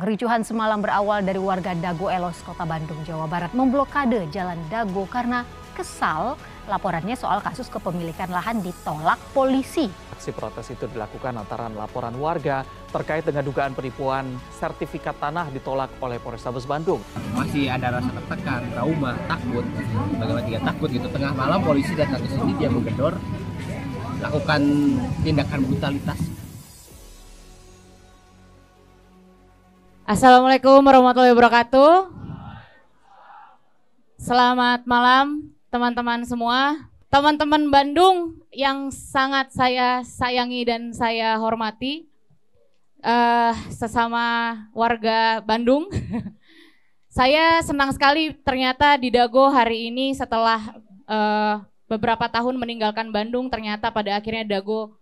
Kericuhan semalam berawal dari warga Dago Elos, Kota Bandung, Jawa Barat memblokade Jalan Dago karena kesal laporannya soal kasus kepemilikan lahan ditolak polisi. Aksi protes itu dilakukan lantaran laporan warga terkait dengan dugaan penipuan sertifikat tanah ditolak oleh Polrestabes Bandung. Masih ada rasa tertekan, trauma, takut. Bagaimana tidak takut gitu. Tengah malam polisi datang ke sini, dia menggedor, lakukan tindakan brutalitas. Assalamualaikum warahmatullahi wabarakatuh. Selamat malam teman-teman semua. Teman-teman Bandung yang sangat saya sayangi dan saya hormati, sesama warga Bandung. Saya senang sekali ternyata di Dago hari ini setelah beberapa tahun meninggalkan Bandung, ternyata pada akhirnya Dago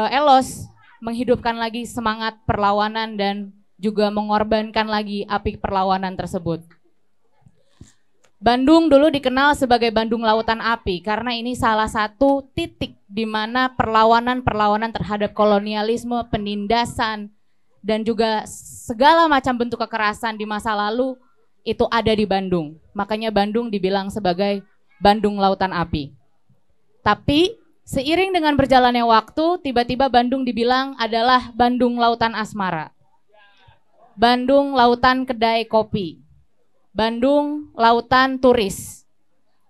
Elos menghidupkan lagi semangat perlawanan dan juga mengorbankan lagi api perlawanan tersebut. Bandung dulu dikenal sebagai Bandung Lautan Api karena ini salah satu titik di mana perlawanan terhadap kolonialisme, penindasan, dan juga segala macam bentuk kekerasan di masa lalu itu ada di Bandung. Makanya Bandung dibilang sebagai Bandung Lautan Api. Tapi seiring dengan berjalannya waktu, tiba-tiba Bandung dibilang adalah Bandung Lautan Asmara. Bandung Lautan Kedai Kopi, Bandung Lautan Turis.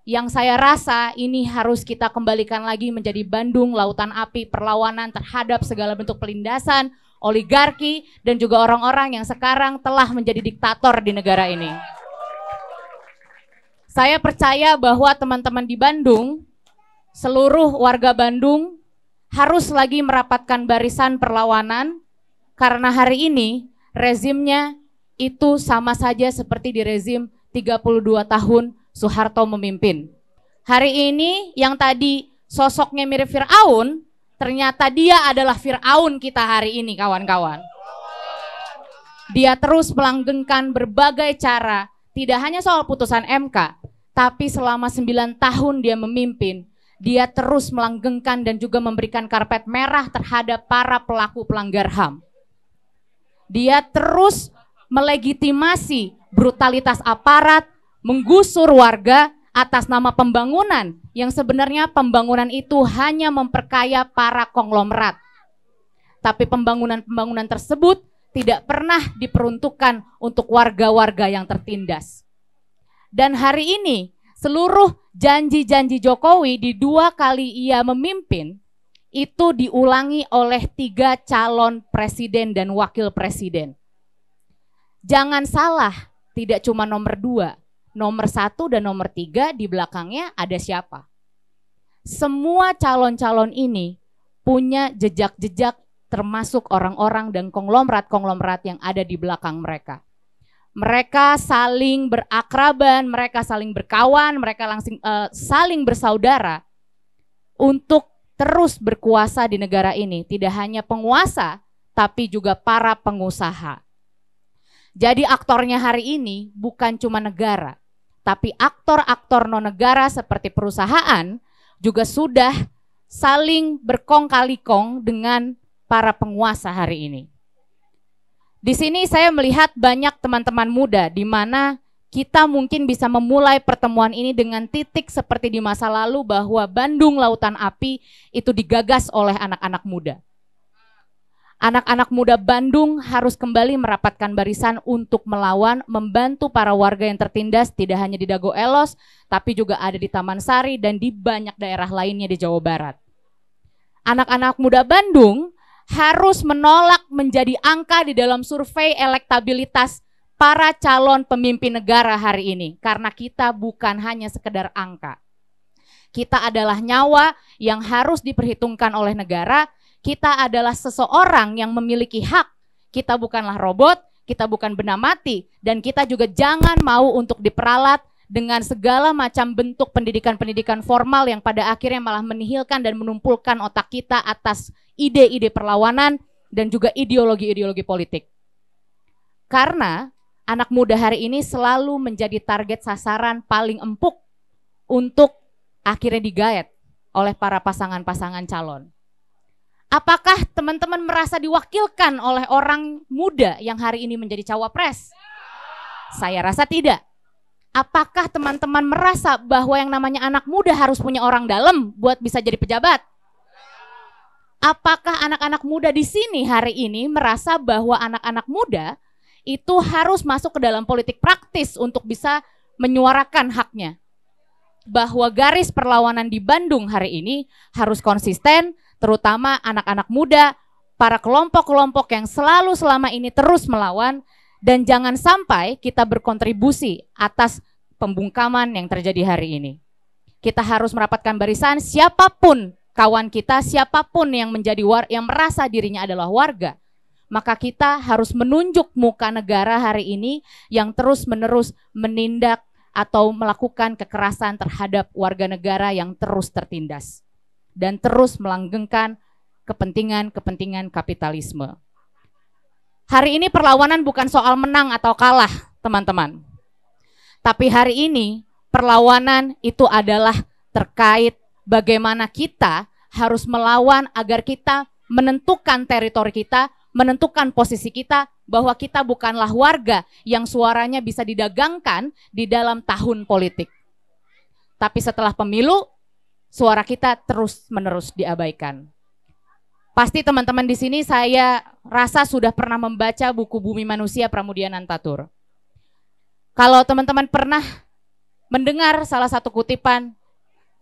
Yang saya rasa ini harus kita kembalikan lagi menjadi Bandung Lautan Api, perlawanan terhadap segala bentuk pelindasan, oligarki, dan juga orang-orang yang sekarang telah menjadi diktator di negara ini. Saya percaya bahwa teman-teman di Bandung, seluruh warga Bandung harus lagi merapatkan barisan perlawanan karena hari ini rezimnya itu sama saja seperti di rezim 32 tahun Soeharto memimpin. Hari ini yang tadi sosoknya mirip Fir'aun, ternyata dia adalah Fir'aun kita hari ini, kawan-kawan. Dia terus melanggengkan berbagai cara, tidak hanya soal putusan MK, tapi selama 9 tahun dia memimpin, dia terus melanggengkan dan juga memberikan karpet merah terhadap para pelaku pelanggar HAM. Dia terus melegitimasi brutalitas aparat, menggusur warga atas nama pembangunan yang sebenarnya pembangunan itu hanya memperkaya para konglomerat. Tapi pembangunan tersebut tidak pernah diperuntukkan untuk warga-warga yang tertindas. Dan hari ini seluruh janji-janji Jokowi di 2 kali ia memimpin itu diulangi oleh 3 calon presiden dan wakil presiden. Jangan salah, tidak cuma nomor 2, nomor 1 dan nomor 3 di belakangnya ada siapa? Semua calon-calon ini punya jejak-jejak termasuk orang-orang dan konglomerat-konglomerat yang ada di belakang mereka. Mereka saling berakraban, mereka saling berkawan, mereka saling bersaudara untuk terus berkuasa di negara ini. Tidak hanya penguasa, tapi juga para pengusaha. Jadi aktornya hari ini bukan cuma negara, tapi aktor-aktor non-negara seperti perusahaan juga sudah saling berkong kali kong dengan para penguasa hari ini. Di sini saya melihat banyak teman-teman muda di mana kita mungkin bisa memulai pertemuan ini dengan titik seperti di masa lalu bahwa Bandung Lautan Api itu digagas oleh anak-anak muda. Anak-anak muda Bandung harus kembali merapatkan barisan untuk melawan, membantu para warga yang tertindas tidak hanya di Dago Elos, tapi juga ada di Taman Sari dan di banyak daerah lainnya di Jawa Barat. Anak-anak muda Bandung harus menolak menjadi angka di dalam survei elektabilitas para calon pemimpin negara hari ini, karena kita bukan hanya sekedar angka. Kita adalah nyawa yang harus diperhitungkan oleh negara, kita adalah seseorang yang memiliki hak, kita bukanlah robot, kita bukan benda mati, dan kita juga jangan mau untuk diperalat dengan segala macam bentuk pendidikan-pendidikan formal yang pada akhirnya malah menihilkan dan menumpulkan otak kita atas ide-ide perlawanan dan juga ideologi-ideologi politik. Karena anak muda hari ini selalu menjadi target sasaran paling empuk untuk akhirnya digaet oleh para pasangan-pasangan calon. Apakah teman-teman merasa diwakilkan oleh orang muda yang hari ini menjadi cawapres? Saya rasa tidak. Apakah teman-teman merasa bahwa yang namanya anak muda harus punya orang dalam buat bisa jadi pejabat? Apakah anak-anak muda di sini hari ini merasa bahwa anak-anak muda itu harus masuk ke dalam politik praktis untuk bisa menyuarakan haknya? Bahwa garis perlawanan di Bandung hari ini harus konsisten, terutama anak-anak muda, para kelompok-kelompok yang selalu selama ini terus melawan, dan jangan sampai kita berkontribusi atas pembungkaman yang terjadi hari ini. Kita harus merapatkan barisan, siapapun kawan kita, siapapun yang yang merasa dirinya adalah warga, maka kita harus menunjuk muka negara hari ini yang terus-menerus menindak atau melakukan kekerasan terhadap warga negara yang terus tertindas dan terus melanggengkan kepentingan-kepentingan kapitalisme. Hari ini perlawanan bukan soal menang atau kalah, teman-teman. Tapi hari ini perlawanan itu adalah terkait bagaimana kita harus melawan agar kita menentukan teritori kita, menentukan posisi kita, bahwa kita bukanlah warga yang suaranya bisa didagangkan di dalam tahun politik. Tapi setelah pemilu, suara kita terus-menerus diabaikan. Pasti teman-teman di sini saya rasa sudah pernah membaca buku Bumi Manusia Pramudia Nantatur. Kalau teman-teman pernah mendengar salah satu kutipan,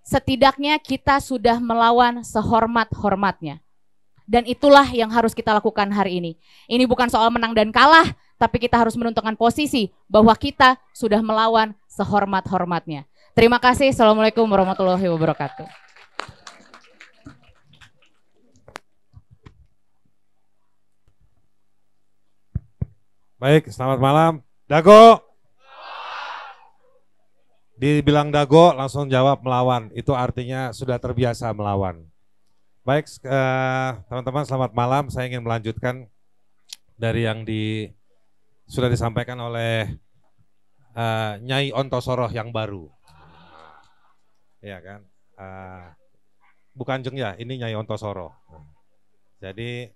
setidaknya kita sudah melawan sehormat-hormatnya. Dan itulah yang harus kita lakukan hari ini. Ini bukan soal menang dan kalah, tapi kita harus menentukan posisi bahwa kita sudah melawan sehormat-hormatnya. Terima kasih. Assalamualaikum warahmatullahi wabarakatuh. Baik, selamat malam. Dago. Dibilang Dago langsung jawab melawan. Itu artinya sudah terbiasa melawan. Baik, teman-teman selamat malam. Saya ingin melanjutkan dari yang sudah disampaikan oleh Nyai Ontosoroh yang baru. Ya kan? Bukan Jeng ya, ini Nyai Ontosoroh. Jadi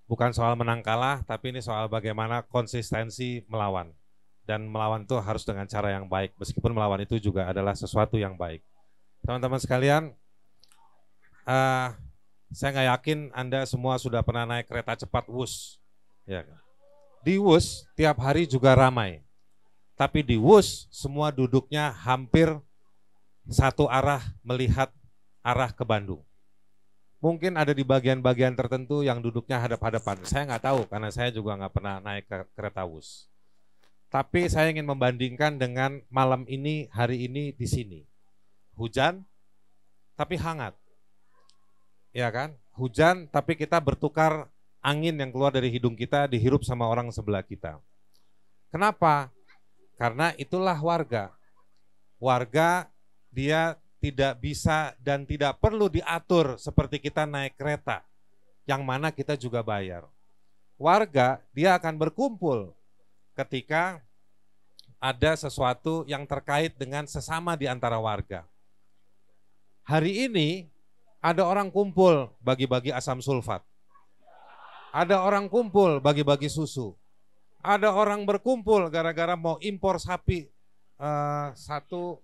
bukan soal menang kalah, tapi ini soal bagaimana konsistensi melawan. Dan melawan itu harus dengan cara yang baik, meskipun melawan itu juga adalah sesuatu yang baik. Teman-teman sekalian, saya nggak yakin Anda semua sudah pernah naik kereta cepat WUS. Ya. Di WUS tiap hari juga ramai. Tapi di WUS semua duduknya hampir satu arah melihat arah ke Bandung. Mungkin ada di bagian-bagian tertentu yang duduknya hadap-hadapan. Saya nggak tahu karena saya juga nggak pernah naik ke kereta WUS. Tapi saya ingin membandingkan dengan malam ini, hari ini di sini. Hujan, tapi hangat. Ya kan? Hujan, tapi kita bertukar angin yang keluar dari hidung kita, dihirup sama orang sebelah kita. Kenapa? Karena itulah warga. Warga dia tidak bisa dan tidak perlu diatur seperti kita naik kereta, yang mana kita juga bayar. Warga dia akan berkumpul ketika ada sesuatu yang terkait dengan sesama di antara warga. Hari ini ada orang kumpul bagi-bagi asam sulfat. Ada orang kumpul bagi-bagi susu. Ada orang berkumpul gara-gara mau impor sapi 1,5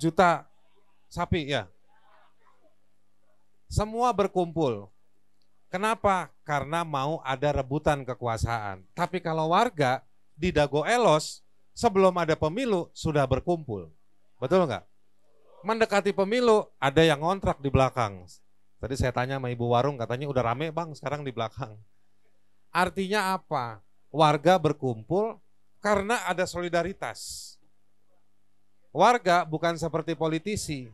juta sapi ya. Semua berkumpul. Kenapa? Karena mau ada rebutan kekuasaan. Tapi kalau warga di Dago Elos sebelum ada pemilu sudah berkumpul. Betul nggak? Mendekati pemilu ada yang ngontrak di belakang. Tadi saya tanya sama ibu warung katanya udah rame bang sekarang di belakang. Artinya apa? Warga berkumpul karena ada solidaritas. Warga bukan seperti politisi.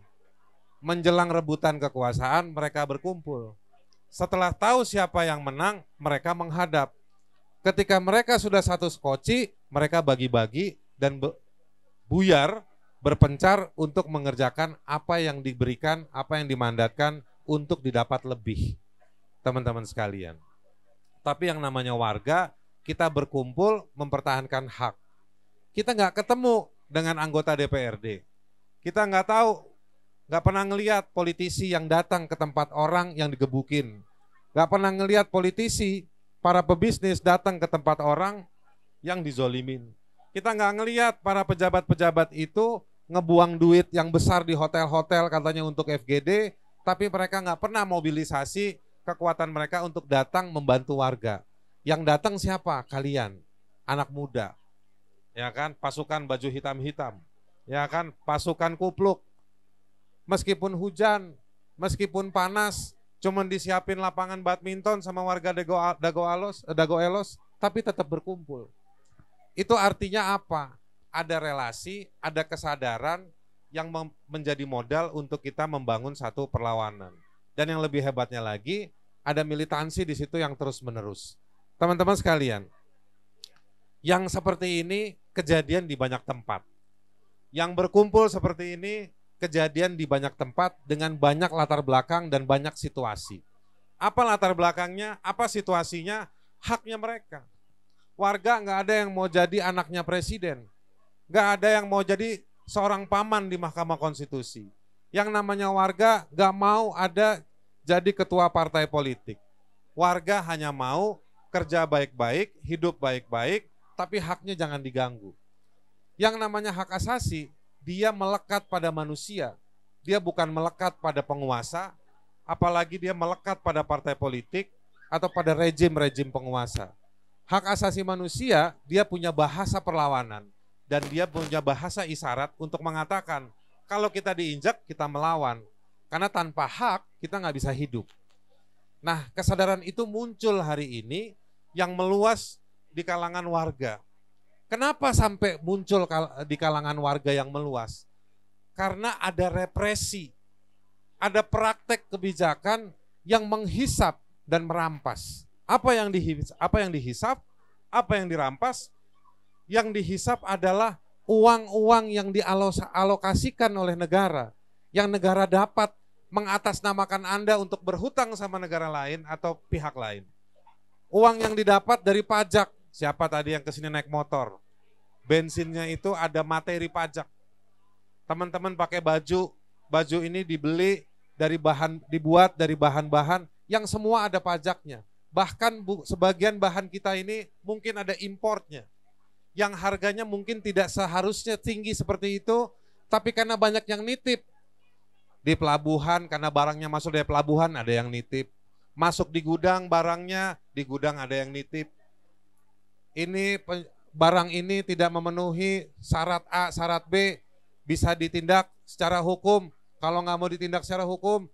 Menjelang rebutan kekuasaan mereka berkumpul. Setelah tahu siapa yang menang, mereka menghadap. Ketika mereka sudah satu skoci, mereka bagi-bagi dan buyar, berpencar untuk mengerjakan apa yang diberikan, apa yang dimandatkan untuk didapat lebih. Teman-teman sekalian. Tapi yang namanya warga, kita berkumpul mempertahankan hak. Kita nggak ketemu dengan anggota DPRD. Kita nggak tahu nggak pernah ngelihat politisi yang datang ke tempat orang yang digebukin. Nggak pernah ngelihat politisi, para pebisnis datang ke tempat orang yang dizolimin. Kita nggak ngelihat para pejabat-pejabat itu ngebuang duit yang besar di hotel-hotel katanya untuk FGD, tapi mereka nggak pernah mobilisasi kekuatan mereka untuk datang membantu warga. Yang datang siapa? Kalian, anak muda, ya kan, pasukan baju hitam-hitam, ya kan, pasukan kupluk. Meskipun hujan, meskipun panas, cuman disiapin lapangan badminton sama warga Dago Elos, tapi tetap berkumpul. Itu artinya apa? Ada relasi, ada kesadaran yang menjadi modal untuk kita membangun satu perlawanan. Dan yang lebih hebatnya lagi, ada militansi di situ yang terus-menerus. Teman-teman sekalian, yang seperti ini kejadian di banyak tempat. Yang berkumpul seperti ini kejadian di banyak tempat dengan banyak latar belakang dan banyak situasi. Apa latar belakangnya, apa situasinya, haknya mereka. Warga nggak ada yang mau jadi anaknya presiden, nggak ada yang mau jadi seorang paman di Mahkamah Konstitusi. Yang namanya warga nggak mau ada jadi ketua partai politik. Warga hanya mau kerja baik-baik, hidup baik-baik, tapi haknya jangan diganggu. Yang namanya hak asasi, dia melekat pada manusia. Dia bukan melekat pada penguasa, apalagi dia melekat pada partai politik atau pada rejim-rejim penguasa. Hak asasi manusia, dia punya bahasa perlawanan dan dia punya bahasa isyarat untuk mengatakan kalau kita diinjak, kita melawan. Karena tanpa hak, kita nggak bisa hidup. Nah, kesadaran itu muncul hari ini yang meluas di kalangan warga. Kenapa sampai muncul di kalangan warga yang meluas? Karena ada represi, ada praktek kebijakan yang menghisap dan merampas. Apa yang dihisap, apa yang dirampas? Yang dihisap adalah uang-uang yang dialokasikan oleh negara, yang negara dapat mengatasnamakan Anda untuk berhutang sama negara lain atau pihak lain. Uang yang didapat dari pajak, siapa tadi yang kesini naik motor? Bensinnya itu ada materi pajak. Teman-teman pakai baju ini dibuat dari bahan-bahan yang semua ada pajaknya. Bahkan sebagian bahan kita ini mungkin ada importnya. Yang harganya mungkin tidak seharusnya tinggi seperti itu, tapi karena banyak yang nitip. Di pelabuhan, karena barangnya masuk dari pelabuhan, ada yang nitip. Masuk di gudang barangnya, di gudang ada yang nitip. Barang ini tidak memenuhi syarat A, syarat B, bisa ditindak secara hukum. Kalau nggak mau ditindak secara hukum,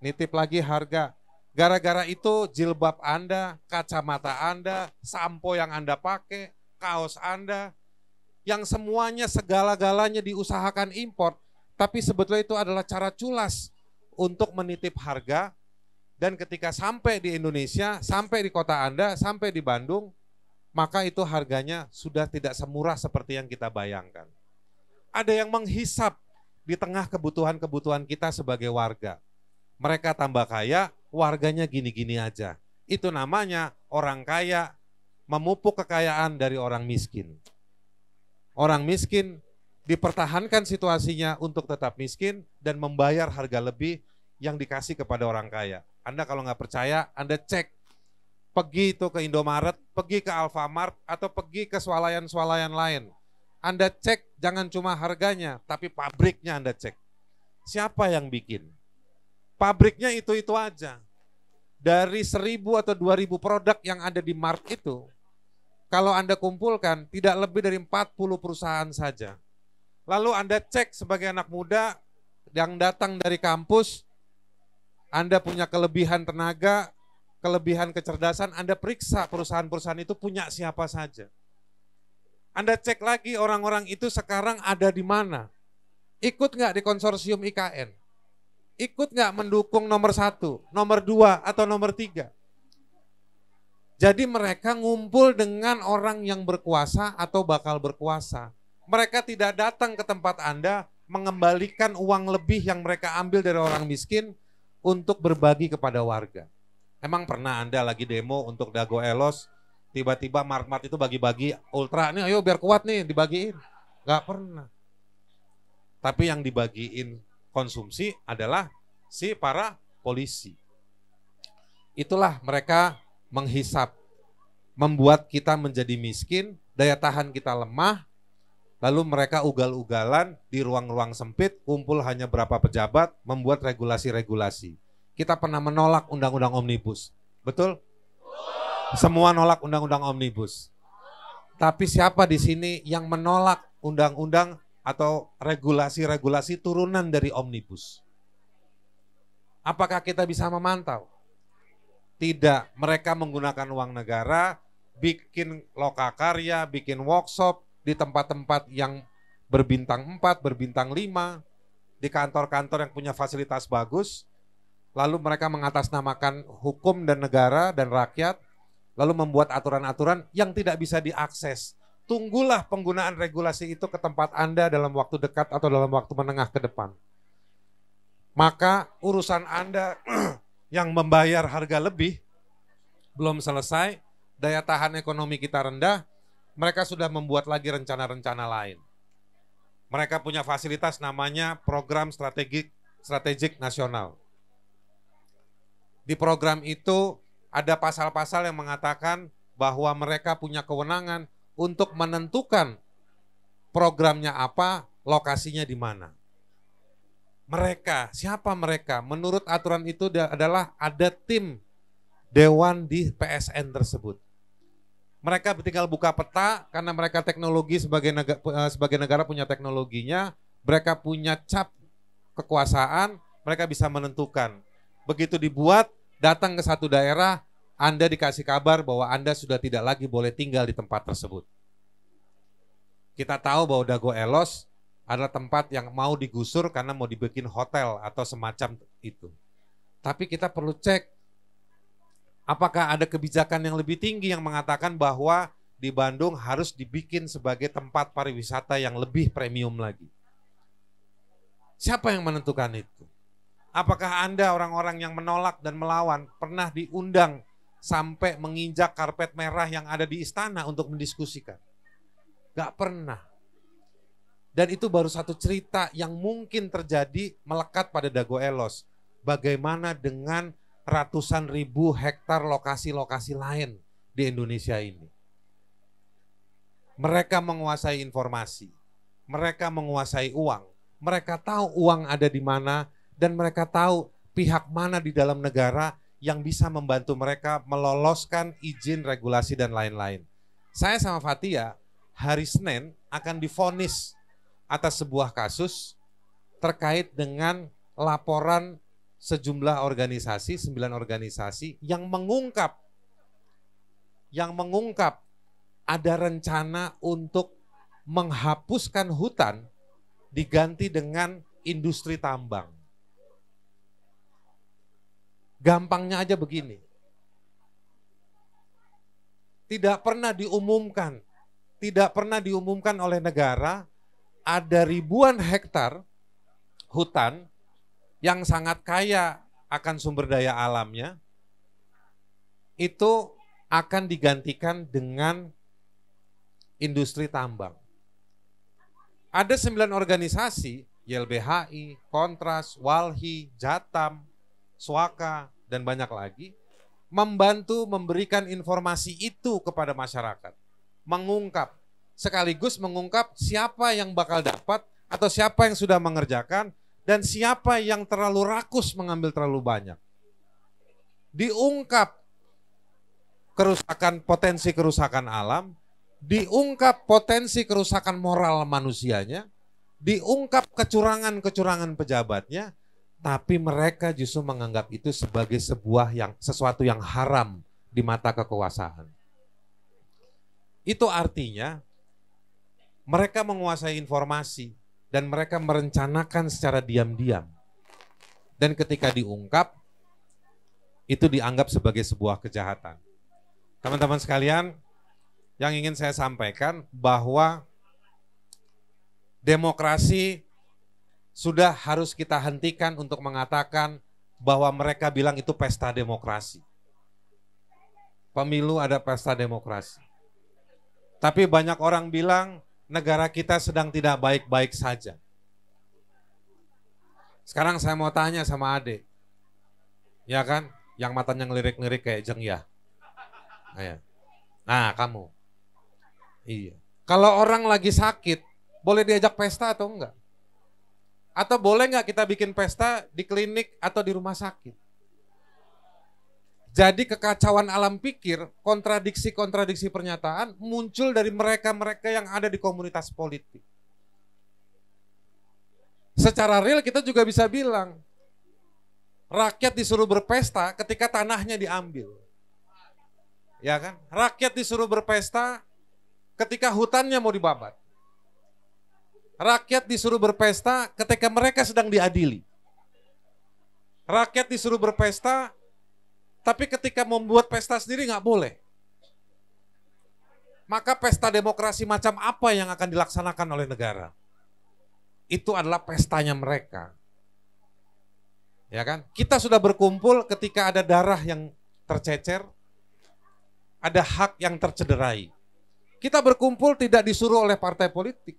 nitip lagi harga. Gara-gara itu jilbab Anda, kacamata Anda, sampo yang Anda pakai, kaos Anda, yang semuanya segala-galanya diusahakan impor, tapi sebetulnya itu adalah cara culas untuk menitip harga. Dan ketika sampai di Indonesia, sampai di kota Anda, sampai di Bandung, maka itu harganya sudah tidak semurah seperti yang kita bayangkan. Ada yang menghisap di tengah kebutuhan-kebutuhan kita sebagai warga. Mereka tambah kaya, warganya gini-gini aja. Itu namanya orang kaya memupuk kekayaan dari orang miskin. Orang miskin dipertahankan situasinya untuk tetap miskin dan membayar harga lebih yang dikasih kepada orang kaya. Anda kalau nggak percaya, Anda cek. Pergi itu ke Indomaret, pergi ke Alfamart, atau pergi ke swalayan-swalayan lain. Anda cek jangan cuma harganya, tapi pabriknya Anda cek. Siapa yang bikin? Pabriknya itu-itu aja. Dari 1.000 atau 2.000 produk yang ada di Mart itu, kalau Anda kumpulkan tidak lebih dari 40 perusahaan saja. Lalu Anda cek sebagai anak muda yang datang dari kampus, Anda punya kelebihan tenaga, kelebihan kecerdasan, Anda periksa perusahaan-perusahaan itu punya siapa saja. Anda cek lagi orang-orang itu sekarang ada di mana. Ikut nggak di konsorsium IKN? Ikut nggak mendukung nomor 1, nomor 2, atau nomor 3? Jadi mereka ngumpul dengan orang yang berkuasa atau bakal berkuasa. Mereka tidak datang ke tempat Anda mengembalikan uang lebih yang mereka ambil dari orang miskin untuk berbagi kepada warga. Emang pernah Anda lagi demo untuk Dago Elos, tiba-tiba Mart-Mart itu bagi-bagi ultra, nih ayo biar kuat nih dibagiin. Gak pernah. Tapi yang dibagiin konsumsi adalah si para polisi. Itulah mereka menghisap, membuat kita menjadi miskin, daya tahan kita lemah, lalu mereka ugal-ugalan di ruang-ruang sempit, kumpul hanya berapa pejabat, membuat regulasi-regulasi. Kita pernah menolak undang-undang omnibus, betul? Semua nolak undang-undang omnibus. Tapi siapa di sini yang menolak undang-undang atau regulasi-regulasi turunan dari omnibus? Apakah kita bisa memantau? Tidak, mereka menggunakan uang negara, bikin lokakarya, bikin workshop di tempat-tempat yang berbintang 4, berbintang 5, di kantor-kantor yang punya fasilitas bagus, lalu mereka mengatasnamakan hukum dan negara dan rakyat, lalu membuat aturan-aturan yang tidak bisa diakses. Tunggulah penggunaan regulasi itu ke tempat Anda dalam waktu dekat atau dalam waktu menengah ke depan. Maka urusan Anda yang membayar harga lebih belum selesai, daya tahan ekonomi kita rendah, mereka sudah membuat lagi rencana-rencana lain. Mereka punya fasilitas namanya program strategik nasional. Di program itu ada pasal-pasal yang mengatakan bahwa mereka punya kewenangan untuk menentukan programnya apa, lokasinya di mana. Mereka, siapa mereka? Menurut aturan itu adalah ada tim dewan di PSN tersebut. Mereka tinggal buka peta karena mereka teknologi sebagai negara punya teknologinya, mereka punya cap kekuasaan, mereka bisa menentukan. Begitu dibuat, datang ke satu daerah, Anda dikasih kabar bahwa Anda sudah tidak lagi boleh tinggal di tempat tersebut. Kita tahu bahwa Dago Elos adalah tempat yang mau digusur karena mau dibikin hotel atau semacam itu. Tapi kita perlu cek, apakah ada kebijakan yang lebih tinggi yang mengatakan bahwa di Bandung harus dibikin sebagai tempat pariwisata yang lebih premium lagi. Siapa yang menentukan itu? Apakah Anda orang-orang yang menolak dan melawan pernah diundang sampai menginjak karpet merah yang ada di istana untuk mendiskusikan? Gak pernah. Dan itu baru satu cerita yang mungkin terjadi melekat pada Dago Elos. Bagaimana dengan ratusan ribu hektar lokasi-lokasi lain di Indonesia ini. Mereka menguasai informasi, mereka menguasai uang, mereka tahu uang ada di mana, dan mereka tahu pihak mana di dalam negara yang bisa membantu mereka meloloskan izin, regulasi, dan lain-lain. Saya sama Fathia hari Senin akan divonis atas sebuah kasus terkait dengan laporan sejumlah organisasi, 9 organisasi yang mengungkap ada rencana untuk menghapuskan hutan diganti dengan industri tambang. Gampangnya aja begini. Tidak pernah diumumkan oleh negara ada ribuan hektar hutan yang sangat kaya akan sumber daya alamnya, itu akan digantikan dengan industri tambang. Ada 9 organisasi, YLBHI, Kontras, Walhi, Jatam, Swaka, dan banyak lagi, membantu memberikan informasi itu kepada masyarakat. Mengungkap, sekaligus mengungkap siapa yang bakal dapat atau siapa yang sudah mengerjakan dan siapa yang terlalu rakus mengambil terlalu banyak. Diungkap potensi kerusakan alam, diungkap potensi kerusakan moral manusianya, diungkap kecurangan-kecurangan pejabatnya, tapi mereka justru menganggap itu sebagai sesuatu yang haram di mata kekuasaan. Itu artinya mereka menguasai informasi dan mereka merencanakan secara diam-diam. Dan ketika diungkap, itu dianggap sebagai sebuah kejahatan. Teman-teman sekalian, yang ingin saya sampaikan bahwa demokrasi sudah harus kita hentikan untuk mengatakan bahwa mereka bilang itu pesta demokrasi. Pemilu ada pesta demokrasi. Tapi banyak orang bilang negara kita sedang tidak baik-baik saja. Sekarang saya mau tanya sama Ade. Ya kan? Yang matanya ngelirik-ngelirik kayak Jeng ya. Nah, kamu. Iya. Kalau orang lagi sakit, boleh diajak pesta atau enggak? Atau boleh enggak kita bikin pesta di klinik atau di rumah sakit? Jadi kekacauan alam pikir, kontradiksi-kontradiksi pernyataan muncul dari mereka-mereka yang ada di komunitas politik. Secara real kita juga bisa bilang, rakyat disuruh berpesta ketika tanahnya diambil. Ya kan? Rakyat disuruh berpesta ketika hutannya mau dibabat. Rakyat disuruh berpesta ketika mereka sedang diadili. Rakyat disuruh berpesta, tapi ketika membuat pesta sendiri nggak boleh. Maka pesta demokrasi macam apa yang akan dilaksanakan oleh negara? Itu adalah pestanya mereka. Ya kan? Kita sudah berkumpul ketika ada darah yang tercecer, ada hak yang tercederai. Kita berkumpul tidak disuruh oleh partai politik.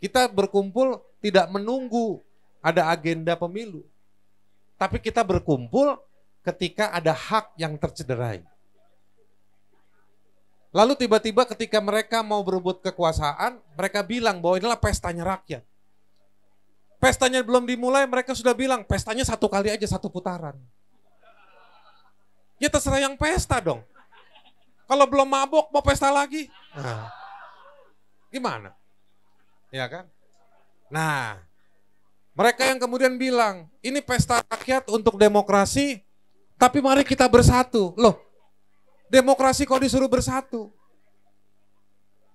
Kita berkumpul tidak menunggu ada agenda pemilu. Tapi kita berkumpul ketika ada hak yang tercederai. Lalu tiba-tiba ketika mereka mau berebut kekuasaan, mereka bilang bahwa inilah pestanya rakyat. Pestanya belum dimulai, mereka sudah bilang pestanya 1 kali aja, 1 putaran. Ya terserah yang pesta dong. Kalau belum mabok mau pesta lagi, nah, gimana? Ya kan? Nah, mereka yang kemudian bilang, ini pesta rakyat untuk demokrasi, tapi mari kita bersatu. Loh, demokrasi kok disuruh bersatu?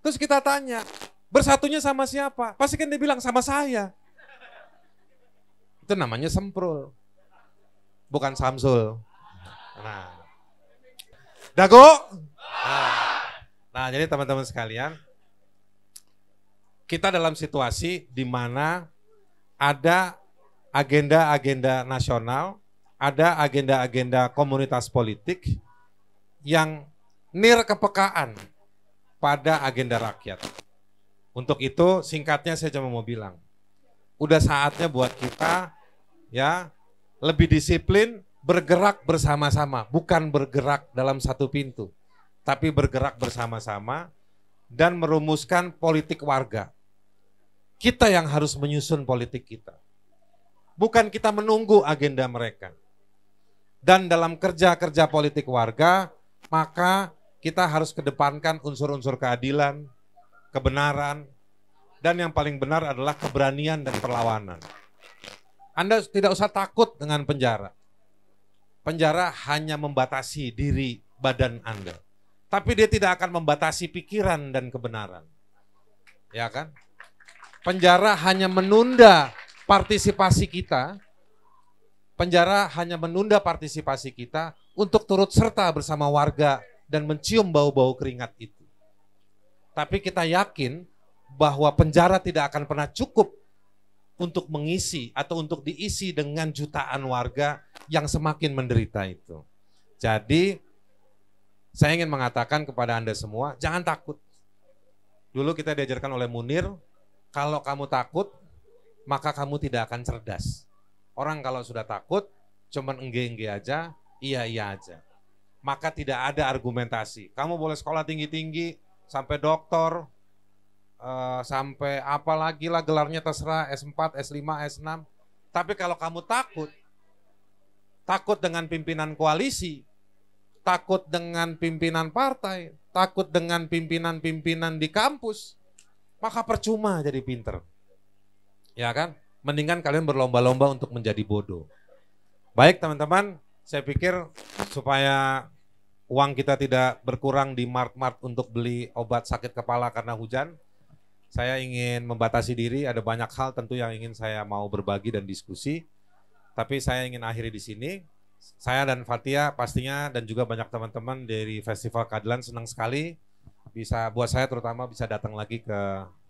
Terus kita tanya, bersatunya sama siapa? Pasti kan dia bilang sama saya. Itu namanya semprul, bukan Samsul. Nah, Dago. Nah, jadi teman-teman sekalian, kita dalam situasi di mana ada agenda-agenda nasional, ada agenda-agenda komunitas politik yang kepekaan pada agenda rakyat. Untuk itu singkatnya saya cuma mau bilang, udah saatnya buat kita ya lebih disiplin, bergerak bersama-sama, bukan bergerak dalam satu pintu, tapi bergerak bersama-sama dan merumuskan politik warga. Kita yang harus menyusun politik kita. Bukan kita menunggu agenda mereka. Dan dalam kerja-kerja politik warga, maka kita harus kedepankan unsur-unsur keadilan, kebenaran, dan yang paling benar adalah keberanian dan perlawanan. Anda tidak usah takut dengan penjara. Penjara hanya membatasi diri badan Anda. Tapi dia tidak akan membatasi pikiran dan kebenaran. Ya kan? Penjara hanya menunda partisipasi kita. Penjara hanya menunda partisipasi kita untuk turut serta bersama warga dan mencium bau-bau keringat itu. Tapi kita yakin bahwa penjara tidak akan pernah cukup untuk mengisi atau untuk diisi dengan jutaan warga yang semakin menderita itu. Jadi saya ingin mengatakan kepada Anda semua, jangan takut. Dulu kita diajarkan oleh Munir, kalau kamu takut, maka kamu tidak akan cerdas. Orang kalau sudah takut, cuman engge-engge aja, iya-iya aja. Maka tidak ada argumentasi. Kamu boleh sekolah tinggi-tinggi, sampai doktor, sampai apa lagi lah gelarnya terserah, S4, S5, S6. Tapi kalau kamu takut dengan pimpinan koalisi, takut dengan pimpinan partai, takut dengan pimpinan-pimpinan di kampus, maka percuma jadi pinter. Ya kan? Mendingan kalian berlomba-lomba untuk menjadi bodoh. Baik teman-teman, saya pikir supaya uang kita tidak berkurang di mart-mart untuk beli obat sakit kepala karena hujan, saya ingin membatasi diri, ada banyak hal tentu yang ingin saya mau berbagi dan diskusi. Tapi saya ingin akhiri di sini. Saya dan Fatia pastinya dan juga banyak teman-teman dari Festival Keadilan senang sekali bisa buat saya terutama bisa datang lagi ke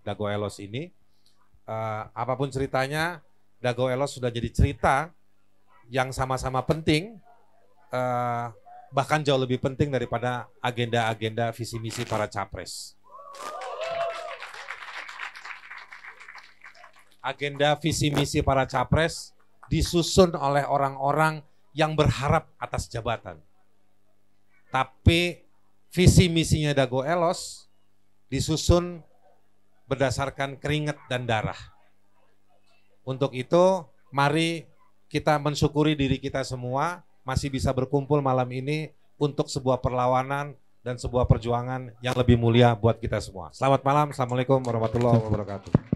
Dago Elos ini. Apapun ceritanya, Dago Elos sudah jadi cerita yang sama-sama penting, bahkan jauh lebih penting daripada agenda-agenda visi misi para capres. Agenda visi misi para capres disusun oleh orang-orang yang berharap atas jabatan. Tapi visi misinya Dago Elos disusun berdasarkan keringat dan darah. Untuk itu, mari kita mensyukuri diri kita semua masih bisa berkumpul malam ini untuk sebuah perlawanan dan sebuah perjuangan yang lebih mulia buat kita semua. Selamat malam, Assalamualaikum warahmatullahi wabarakatuh.